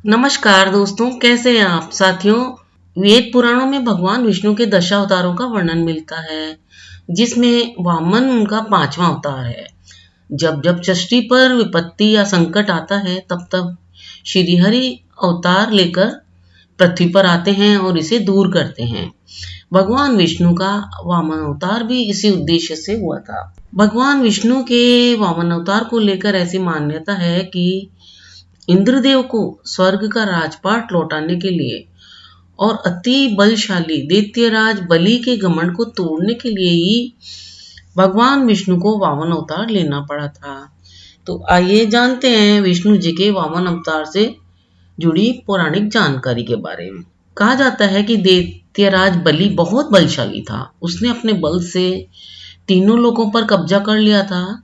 नमस्कार दोस्तों, कैसे हैं आप साथियों। वेद पुराणों में भगवान विष्णु के दशावतारों का वर्णन मिलता है, जिसमें वामन उनका 5वां अवतार है। जब जब सृष्टि पर विपत्ति या संकट आता है, तब तब श्री हरि अवतार लेकर पृथ्वी पर आते हैं और इसे दूर करते हैं। भगवान विष्णु का वामन अवतार भी इसी उद्देश्य से हुआ था। भगवान विष्णु के वामन अवतार को लेकर ऐसी मान्यता है कि इंद्रदेव को स्वर्ग का राजपाट लौटाने के लिए और अति बलशाली दैत्यराज बलि के घमंड को तोड़ने के लिए ही भगवान विष्णु को वामन अवतार लेना पड़ा था। तो आइए जानते हैं विष्णु जी के वामन अवतार से जुड़ी पौराणिक जानकारी के बारे में। कहा जाता है कि दैत्यराज बलि बहुत बलशाली था। उसने अपने बल से तीनों लोकों पर कब्जा कर लिया था।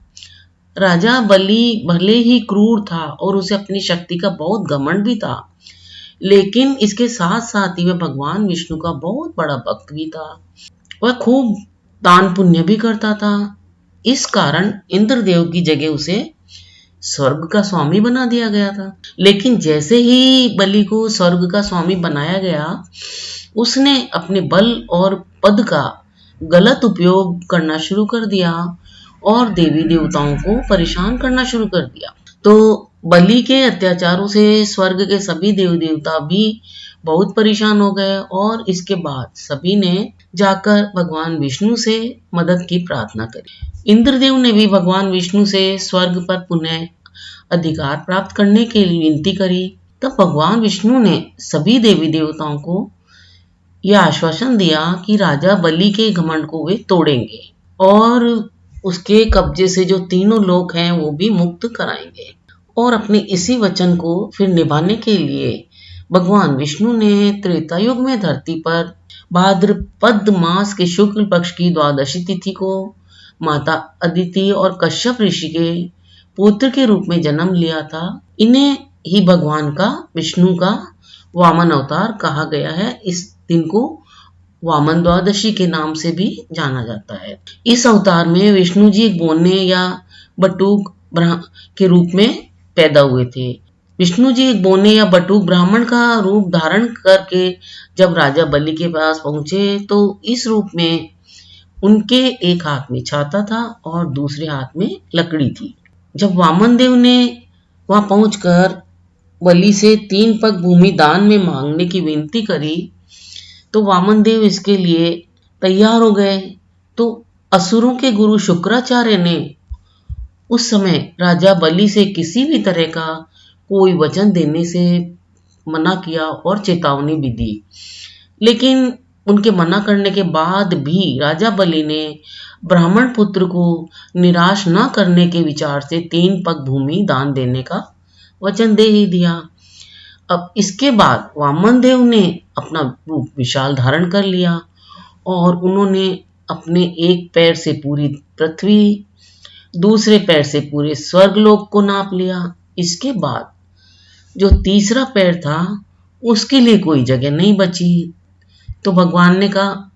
राजा बलि भले ही क्रूर था और उसे अपनी शक्ति का बहुत घमंड भी था, लेकिन इसके साथ साथ ही वह भगवान विष्णु का बहुत बड़ा भक्त भी था। वह खूब दान पुण्य भी करता था। इस कारण इंद्रदेव की जगह उसे स्वर्ग का स्वामी बना दिया गया था। लेकिन जैसे ही बलि को स्वर्ग का स्वामी बनाया गया, उसने अपने बल और पद का गलत उपयोग करना शुरू कर दिया और देवी देवताओं को परेशान करना शुरू कर दिया। तो बलि के अत्याचारों से स्वर्ग के सभी देव देवता भी बहुत परेशान हो गए और इसके बाद सभी ने जाकर भगवान विष्णु से मदद की प्रार्थना करी। इंद्रदेव ने भी भगवान विष्णु से स्वर्ग पर पुनः अधिकार प्राप्त करने की विनती करी। तब भगवान विष्णु ने सभी देवी देवताओं को यह आश्वासन दिया कि राजा बलि के घमंड को वे तोड़ेंगे और उसके कब्जे से जो तीनों लोक हैं वो भी मुक्त कराएंगे। और अपने इसी वचन को फिर निभाने के लिए भगवान विष्णु ने त्रेता युग में धरती पर भाद्रपद मास के शुक्ल पक्ष की द्वादशी तिथि को माता अदिति और कश्यप ऋषि के पुत्र के रूप में जन्म लिया था। इन्हें ही भगवान का विष्णु का वामन अवतार कहा गया है। इस दिन को वामन द्वादशी के नाम से भी जाना जाता है। इस अवतार में विष्णु जी एक बोने या बटुक के रूप में पैदा हुए थे। विष्णु जी एक बोने या बटुक ब्राह्मण का रूप धारण करके जब राजा बलि के पास पहुंचे, तो इस रूप में उनके एक हाथ में छाता था और दूसरे हाथ में लकड़ी थी। जब वामन देव ने वहां पहुंचकर बलि से 3 पग भूमि दान में मांगने की विनती करी, तो वामन देव इसके लिए तैयार हो गए। तो असुरों के गुरु शुक्राचार्य ने उस समय राजा बलि से किसी भी तरह का कोई वचन देने से मना किया और चेतावनी भी दी। लेकिन उनके मना करने के बाद भी राजा बलि ने ब्राह्मण पुत्र को निराश न करने के विचार से 3 पग भूमि दान देने का वचन दे ही दिया। अब इसके बाद वामन देव ने अपना रूप विशाल धारण कर लिया और उन्होंने अपने एक पैर से पूरी पृथ्वी, दूसरे पैर से पूरे स्वर्गलोक को नाप लिया। इसके बाद जो तीसरा पैर था उसके लिए कोई जगह नहीं बची। तो भगवान ने कहा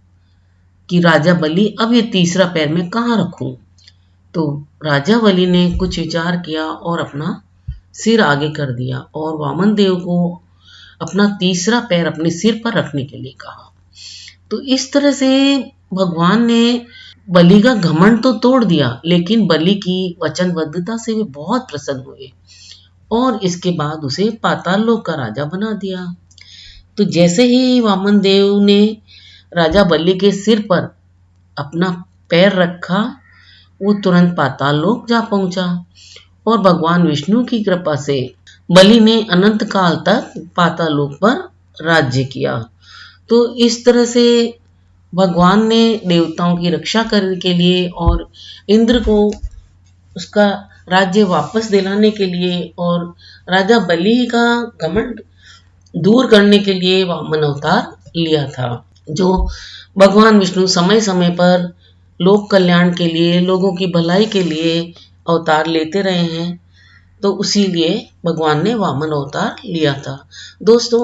कि राजा बलि, अब ये तीसरा पैर मैं कहाँ रखूं। तो राजा बलि ने कुछ विचार किया और अपना सिर आगे कर दिया और वामन देव को अपना तीसरा पैर अपने सिर पर रखने के लिए कहा। तो इस तरह से भगवान ने बलि का घमंड तो तोड़ दिया, लेकिन बलि की वचनबद्धता से वे बहुत प्रसन्न हुए और इसके बाद उसे पाताल लोक का राजा बना दिया। तो जैसे ही वामन देव ने राजा बलि के सिर पर अपना पैर रखा, वो तुरंत पाताल लोक जा पहुंचा और भगवान विष्णु की कृपा से बलि ने अनंत काल तक पाताल लोक पर राज्य किया। तो इस तरह से भगवान ने देवताओं की रक्षा करने के लिए और इंद्र को उसका राज्य वापस दिलाने के लिए और राजा बलि का घमंड दूर करने के लिए वामन अवतार लिया था। जो भगवान विष्णु समय समय पर लोक कल्याण के लिए, लोगों की भलाई के लिए अवतार लेते रहे हैं, तो उसी लिए भगवान ने वामन अवतार लिया था। दोस्तों,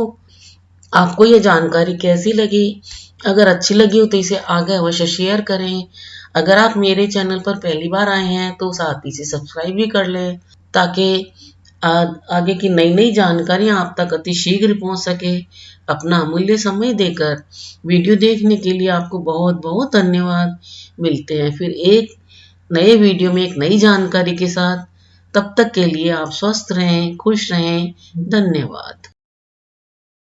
आपको ये जानकारी कैसी लगी? अगर अच्छी लगी हो तो इसे आगे अवश्य शेयर करें। अगर आप मेरे चैनल पर पहली बार आए हैं तो साथ ही से सब्सक्राइब भी कर लें, ताकि आगे की नई नई जानकारियां आप तक अति शीघ्र पहुंच सके। अपना अमूल्य समय देकर वीडियो देखने के लिए आपको बहुत बहुत धन्यवाद। मिलते हैं फिर एक नए वीडियो में एक नई जानकारी के साथ। तब तक के लिए आप स्वस्थ रहें, खुश रहें। धन्यवाद।